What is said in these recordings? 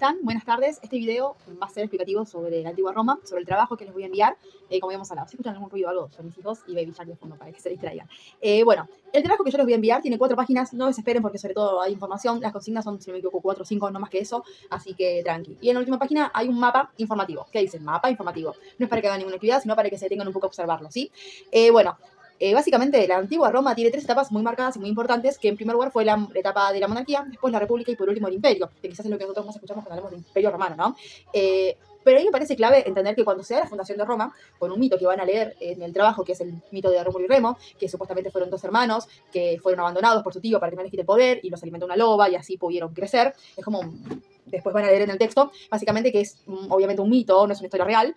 están? Buenas tardes. Este video va a ser explicativo sobre la antigua Roma, sobre el trabajo que les voy a enviar, como habíamos hablado. Si escuchan algún ruido o algo, son mis hijos y Baby Shark de fondo para que se distraigan. Bueno, el trabajo que yo les voy a enviar tiene 4 páginas, no desesperen porque sobre todo hay información. Las consignas son, si no me equivoco, 4 o 5, no más que eso, así que tranqui. Y en la última página hay un mapa informativo. ¿Qué dice? Mapa informativo. No es para que hagan ninguna actividad, sino para que se detengan un poco a observarlo, ¿sí? Básicamente, la antigua Roma tiene 3 etapas muy marcadas y muy importantes, que en primer lugar fue la etapa de la monarquía, después la república y por último el imperio, que quizás es lo que nosotros más escuchamos cuando hablamos de imperio romano, ¿no? Pero a mí me parece clave entender que cuando se da la fundación de Roma, con un mito que van a leer en el trabajo, que es el mito de Rómulo y Remo, que supuestamente fueron 2 hermanos que fueron abandonados por su tío para que no les quite el poder y los alimentó una loba y así pudieron crecer, es como... Después van a leer en el texto, básicamente que es obviamente un mito, no es una historia real,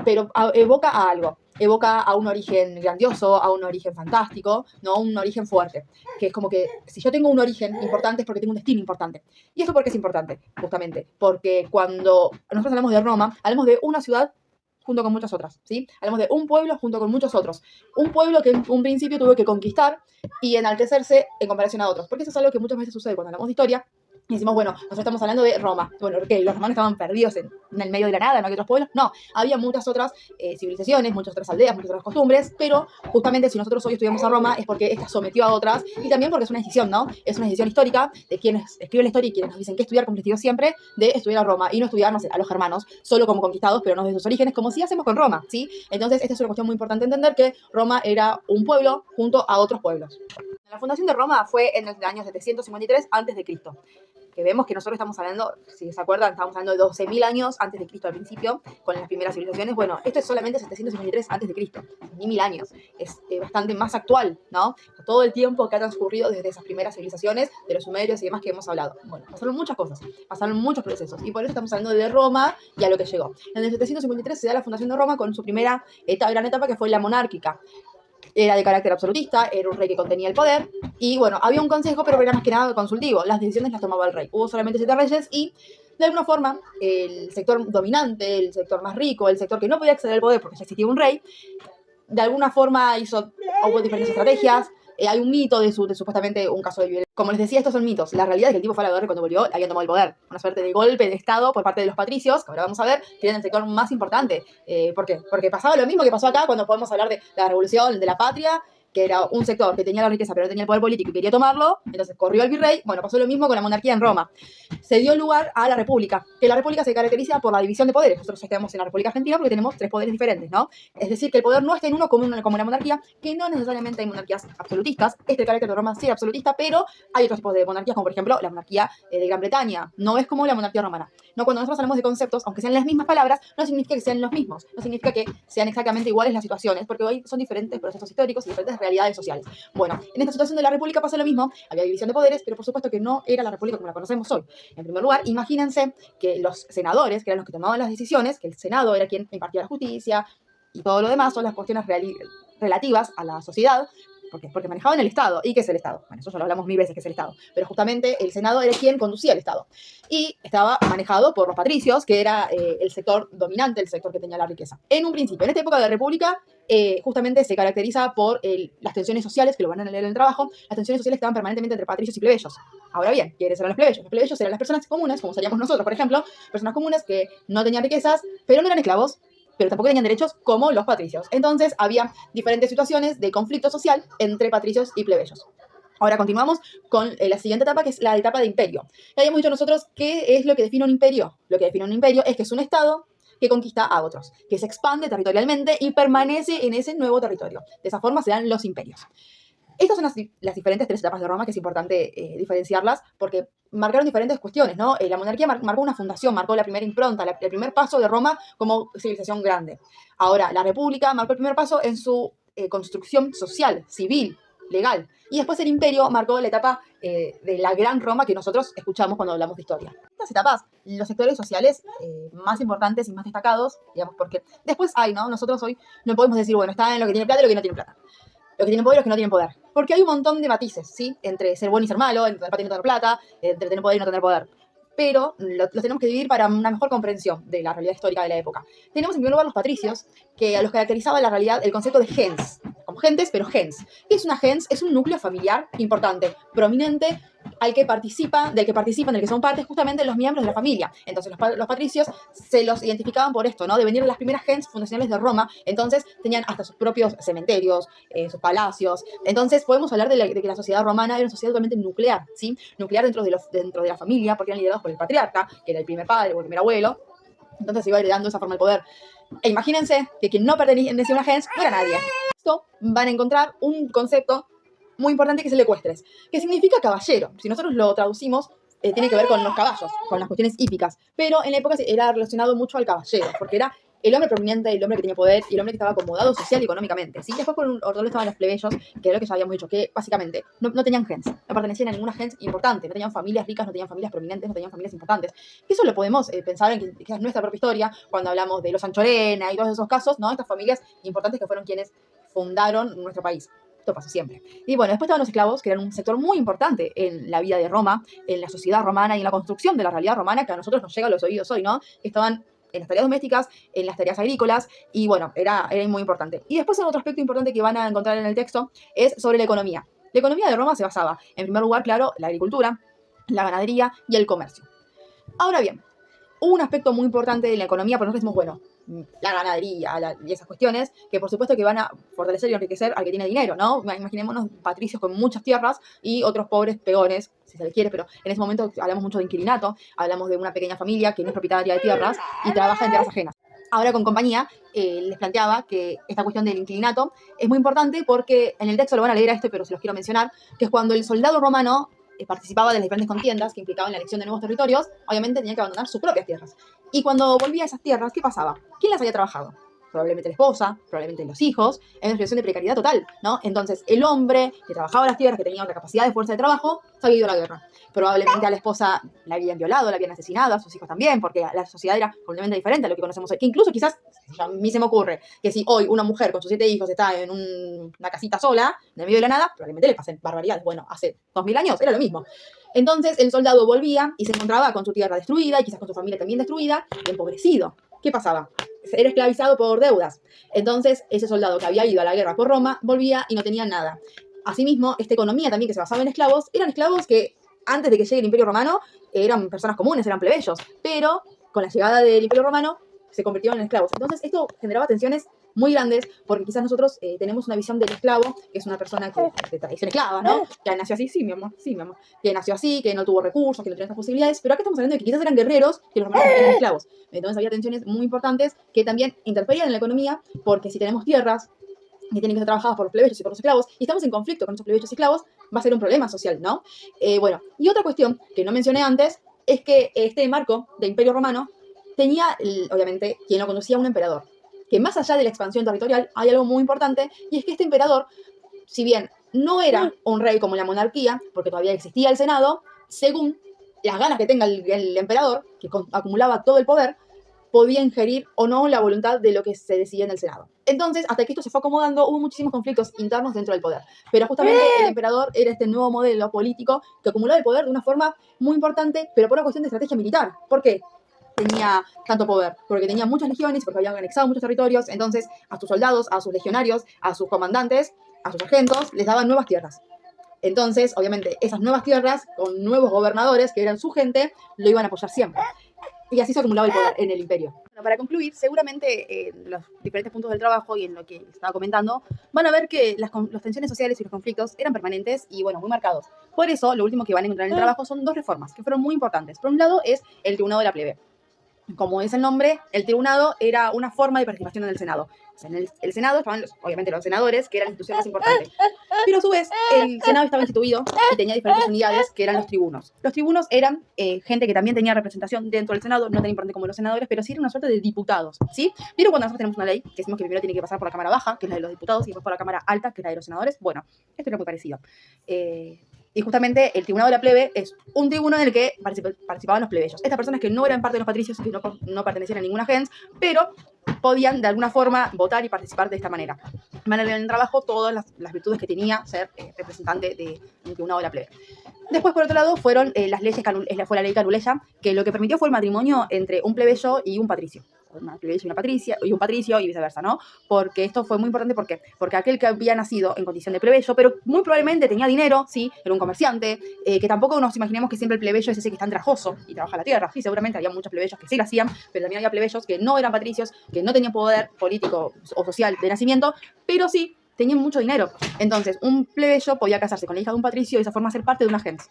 pero evoca a algo, evoca a un origen grandioso, a un origen fantástico, ¿no? Un origen fuerte, que es como que si yo tengo un origen importante es porque tengo un destino importante. ¿Y esto por qué es importante? Justamente porque cuando nosotros hablamos de Roma, hablamos de una ciudad junto con muchas otras, ¿sí? Hablamos de un pueblo junto con muchos otros. Un pueblo que en un principio tuvo que conquistar y enaltecerse en comparación a otros, porque eso es algo que muchas veces sucede cuando hablamos de historia. Y decimos, bueno, nosotros estamos hablando de Roma. Bueno, ¿qué? ¿Los romanos estaban perdidos en el medio de la nada, no hay otros pueblos? No, había muchas otras civilizaciones, muchas otras aldeas, muchas otras costumbres, pero justamente si nosotros hoy estudiamos a Roma es porque esta sometió a otras y también porque es una decisión, ¿no? Es una decisión histórica de quienes escriben la historia y quienes nos dicen qué estudiar, como les digo siempre, de estudiar a Roma y no estudiar, no sé, a los germanos, solo como conquistados, pero no desde sus orígenes, como sí hacemos con Roma, ¿sí? Entonces, esta es una cuestión muy importante entender que Roma era un pueblo junto a otros pueblos. La fundación de Roma fue en el año 753 a.C., que vemos que nosotros estamos hablando, si se acuerdan, estamos hablando de 12.000 años antes de Cristo al principio, con las primeras civilizaciones. Bueno, esto es solamente 753 antes de Cristo, ni 1000 años. Es bastante más actual, ¿no? Todo el tiempo que ha transcurrido desde esas primeras civilizaciones, de los sumerios y demás que hemos hablado. Bueno, pasaron muchas cosas, pasaron muchos procesos, y por eso estamos hablando de Roma y a lo que llegó. En el 753 se da la fundación de Roma con su primera gran etapa, que fue la monárquica. Era de carácter absolutista, era un rey que contenía el poder, y bueno, había un consejo, pero era más que nada consultivo. Las decisiones las tomaba el rey. Hubo solamente 7 reyes y, de alguna forma, el sector dominante, el sector más rico, el sector que no podía acceder al poder porque ya existía un rey, de alguna forma hubo diferentes estrategias. Hay un mito de supuestamente un caso de violencia. Como les decía, estos son mitos. La realidad es que el tipo fue a la guerra y cuando volvió habían tomado el poder. Una suerte de golpe de estado por parte de los patricios, que ahora vamos a ver, que eran el sector más importante. ¿Por qué? Porque pasaba lo mismo que pasó acá cuando podemos hablar de la revolución de la patria, que era un sector que tenía la riqueza pero no tenía el poder político y quería tomarlo, entonces corrió el virrey. Bueno, pasó lo mismo con la monarquía en Roma. Se dio lugar a la república, que la república se caracteriza por la división de poderes. Nosotros estamos en la República Argentina porque tenemos 3 poderes diferentes, ¿no? Es decir, que el poder no está en uno como la monarquía, que no necesariamente hay monarquías absolutistas. El carácter de Roma sí era absolutista, pero hay otros tipos de monarquías, como por ejemplo la monarquía de Gran Bretaña. No es como la monarquía romana. No, cuando nosotros hablamos de conceptos, aunque sean las mismas palabras, no significa que sean los mismos. No significa que sean exactamente iguales las situaciones, porque hoy son diferentes procesos históricos y diferentes realidades sociales. Bueno, en esta situación de la república pasa lo mismo. Había división de poderes, pero por supuesto que no era la república como la conocemos hoy. En primer lugar, imagínense que los senadores, que eran los que tomaban las decisiones, que el Senado era quien impartía la justicia y todo lo demás son las cuestiones relativas a la sociedad, porque manejaban el Estado. ¿Y qué es el Estado? Bueno, eso ya lo hablamos 1000 veces que es el Estado. Pero justamente el Senado era quien conducía el Estado. Y estaba manejado por los patricios, que era el sector dominante, el sector que tenía la riqueza. En un principio, en esta época de la República, justamente se caracteriza por las tensiones sociales, que lo van a leer en el trabajo. Las tensiones sociales estaban permanentemente entre patricios y plebeyos. Ahora bien, ¿quiénes eran los plebeyos? Los plebeyos eran las personas comunes, como seríamos nosotros, por ejemplo, personas comunes que no tenían riquezas, pero no eran esclavos, pero tampoco tenían derechos como los patricios. Entonces había diferentes situaciones de conflicto social entre patricios y plebeyos. Ahora continuamos con la siguiente etapa, que es la etapa de imperio. Ya habíamos dicho nosotros qué es lo que define un imperio. Lo que define un imperio es que es un estado que conquista a otros, que se expande territorialmente y permanece en ese nuevo territorio. De esa forma se dan los imperios. Estas son las diferentes 3 etapas de Roma, que es importante diferenciarlas porque marcaron diferentes cuestiones, ¿no? La monarquía marcó una fundación, marcó la primera impronta, el primer paso de Roma como civilización grande. Ahora, la república marcó el primer paso en su construcción social, civil, legal. Y después el imperio marcó la etapa de la gran Roma que nosotros escuchamos cuando hablamos de historia. Estas etapas, los sectores sociales más importantes y más destacados, digamos, porque después hay, ¿no? Nosotros hoy no podemos decir, bueno, está en lo que tiene plata y lo que no tiene plata. Los que tienen poder y los que no tienen poder. Porque hay un montón de matices, ¿sí? Entre ser bueno y ser malo, entre tener plata y no tener plata, entre tener poder y no tener poder. Pero los tenemos que dividir para una mejor comprensión de la realidad histórica de la época. Tenemos en primer lugar los patricios, que a los caracterizaba la realidad el concepto de gens, como gentes, pero gens. ¿Qué es una gens? Es un núcleo familiar importante, prominente, del que participan, del que son parte justamente los miembros de la familia. Entonces los patricios se los identificaban por esto, ¿no? De venir de las primeras gens fundacionales de Roma, entonces tenían hasta sus propios cementerios, sus palacios. Entonces podemos hablar de que la sociedad romana era una sociedad totalmente nuclear, ¿sí? Nuclear dentro de la familia, porque eran liderados por el patriarca, que era el primer padre o el primer abuelo. Entonces se iba heredando esa forma de poder. E imagínense que quien no pertenecía a una gens no era nadie. Esto van a encontrar un concepto muy importante que es el ecuestres, que significa caballero. Si nosotros lo traducimos, tiene que ver con los caballos, con las cuestiones hípicas, pero en la época era relacionado mucho al caballero, porque era el hombre prominente, el hombre que tenía poder y el hombre que estaba acomodado social y económicamente. ¿Sí? Después por un orden estaban los plebeyos, que era lo que ya habíamos dicho, que básicamente no tenían gens, no pertenecían a ninguna gens importante, no tenían familias ricas, no tenían familias prominentes, no tenían familias importantes. Eso lo podemos pensar en que es nuestra propia historia, cuando hablamos de los Anchorena y todos esos casos, ¿no? Estas familias importantes que fueron quienes fundaron nuestro país. Esto pasó siempre. Y bueno, después estaban los esclavos, que eran un sector muy importante en la vida de Roma, en la sociedad romana y en la construcción de la realidad romana que a nosotros nos llega a los oídos hoy, ¿no? Estaban en las tareas domésticas, en las tareas agrícolas, y bueno, era muy importante. Y después otro aspecto importante que van a encontrar en el texto es sobre la economía. La economía de Roma se basaba, en primer lugar, claro, la agricultura, la ganadería y el comercio. Ahora bien, un aspecto muy importante de la economía, por nosotros decimos, bueno, la ganadería y esas cuestiones, que por supuesto que van a fortalecer y enriquecer al que tiene dinero, ¿no? Imaginémonos patricios con muchas tierras y otros pobres peones, si se les quiere, pero en ese momento hablamos mucho de inquilinato, hablamos de una pequeña familia que no es propietaria de tierras y trabaja en tierras ajenas. Ahora con compañía les planteaba que esta cuestión del inquilinato es muy importante porque en el texto lo van a leer a este, pero se los quiero mencionar, que es cuando el soldado romano participaba de las diferentes contiendas que implicaban la elección de nuevos territorios, obviamente tenía que abandonar sus propias tierras. Y cuando volvía a esas tierras, ¿qué pasaba? ¿Quién las había trabajado? Probablemente la esposa, probablemente los hijos, en una situación de precariedad total, ¿no? Entonces, el hombre que trabajaba las tierras, que tenía otra capacidad de fuerza de trabajo, se había ido a la guerra. Probablemente a la esposa la habían violado, la habían asesinado, a sus hijos también, porque la sociedad era completamente diferente a lo que conocemos hoy. Que incluso quizás, a mí se me ocurre, que si hoy una mujer con sus 7 hijos está en una casita sola, en el medio de la nada, probablemente le pasen barbaridades. Bueno, hace 2000 años era lo mismo. Entonces el soldado volvía y se encontraba con su tierra destruida y quizás con su familia también destruida y empobrecido. ¿Qué pasaba? Era esclavizado por deudas. Entonces ese soldado que había ido a la guerra por Roma volvía y no tenía nada. Asimismo, esta economía también que se basaba en esclavos, eran esclavos que antes de que llegue el Imperio Romano eran personas comunes, eran plebeyos, pero con la llegada del Imperio Romano se convirtieron en esclavos. Entonces esto generaba tensiones muy grandes, porque quizás nosotros tenemos una visión del esclavo, que es una persona que de tradición esclava, ¿no? Que nació así, sí, mi amor, que nació así, que no tuvo recursos, que no tenía estas posibilidades, pero acá estamos hablando de que quizás eran guerreros, que los romanos eran esclavos. Entonces había tensiones muy importantes que también interferían en la economía, porque si tenemos tierras que tienen que ser trabajadas por los plebeyos y por los esclavos, y estamos en conflicto con esos plebeyos y esclavos, va a ser un problema social, ¿no? Bueno, y otra cuestión que no mencioné antes es que este marco del Imperio Romano tenía, obviamente, quien lo conducía, un emperador. Que más allá de la expansión territorial hay algo muy importante, y es que este emperador, si bien no era un rey como la monarquía, porque todavía existía el Senado, según las ganas que tenga el emperador, que acumulaba todo el poder, podía ingerir o no la voluntad de lo que se decidía en el Senado. Entonces, hasta que esto se fue acomodando, hubo muchísimos conflictos internos dentro del poder. Pero justamente el emperador era este nuevo modelo político que acumulaba el poder de una forma muy importante, pero por una cuestión de estrategia militar. ¿Por qué tenía tanto poder? Porque tenía muchas legiones, porque habían anexado muchos territorios. Entonces, a sus soldados, a sus legionarios, a sus comandantes, a sus sargentos, les daban nuevas tierras. Entonces, obviamente, esas nuevas tierras, con nuevos gobernadores que eran su gente, lo iban a apoyar siempre. Y así se acumulaba el poder en el imperio. Bueno, para concluir, seguramente en los diferentes puntos del trabajo y en lo que estaba comentando, van a ver que las tensiones sociales y los conflictos eran permanentes y, bueno, muy marcados. Por eso, lo último que van a encontrar en el trabajo son 2 reformas que fueron muy importantes. Por un lado es el tribunado de la plebe. Como es el nombre, el tribunado era una forma de participación en el Senado. O sea, en el Senado estaban, obviamente, los senadores, que era la institución más importante. Pero a su vez, el Senado estaba instituido y tenía diferentes unidades, que eran los tribunos. Los tribunos eran gente que también tenía representación dentro del Senado, no tan importante como los senadores, pero sí era una suerte de diputados, ¿sí? Pero cuando nosotros tenemos una ley, que decimos que primero tiene que pasar por la Cámara Baja, que es la de los diputados, y después por la Cámara Alta, que es la de los senadores, bueno, esto era muy parecido. Y justamente el tribunado de la plebe es un tribuno en el que participaban los plebeyos. Estas personas que no eran parte de los patricios y que no pertenecían a ninguna gens, pero podían de alguna forma votar y participar de esta manera. Van a ver en el trabajo todas las virtudes que tenía ser representante de un tribunado de la plebe. Después, por otro lado, fueron las leyes, fue la ley Canuleya, que lo que permitió fue el matrimonio entre un plebeyo y un patricio. una plebeya y una patricia, y un patricio y viceversa, ¿no? Porque esto fue muy importante, ¿por qué? Porque aquel que había nacido en condición de plebeyo, pero muy probablemente tenía dinero, sí, era un comerciante, que tampoco nos imaginemos que siempre el plebeyo es ese que está andrajoso y trabaja la tierra, sí, seguramente había muchos plebeyos que sí lo hacían, pero también había plebeyos que no eran patricios, que no tenían poder político o social de nacimiento, pero sí tenían mucho dinero. Entonces, un plebeyo podía casarse con la hija de un patricio y de esa forma ser parte de una gens.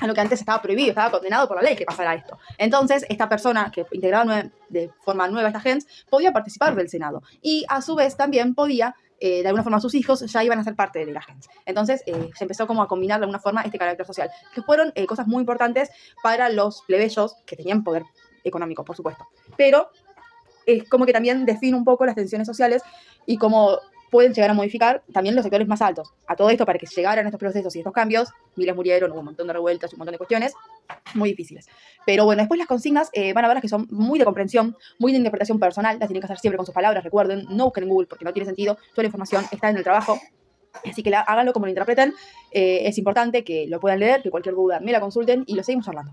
A lo que antes estaba prohibido, estaba condenado por la ley que pasara esto. Entonces, esta persona que integraba de forma nueva esta gens podía participar del Senado. Y a su vez también podía, de alguna forma, sus hijos ya iban a ser parte de la gens. Entonces, se empezó como a combinar de alguna forma este carácter social, que fueron cosas muy importantes para los plebeyos que tenían poder económico, por supuesto. Pero es como que también define un poco las tensiones sociales y cómo pueden llegar a modificar también los sectores más altos. A todo esto, para que llegaran estos procesos y estos cambios, miles murieron, hubo un montón de revueltas, un montón de cuestiones muy difíciles. Pero bueno, después las consignas van a ver que son muy de comprensión, muy de interpretación personal, las tienen que hacer siempre con sus palabras, recuerden, no busquen en Google porque no tiene sentido, toda la información está en el trabajo. Así que háganlo como lo interpreten, es importante que lo puedan leer, que cualquier duda me la consulten y lo seguimos hablando.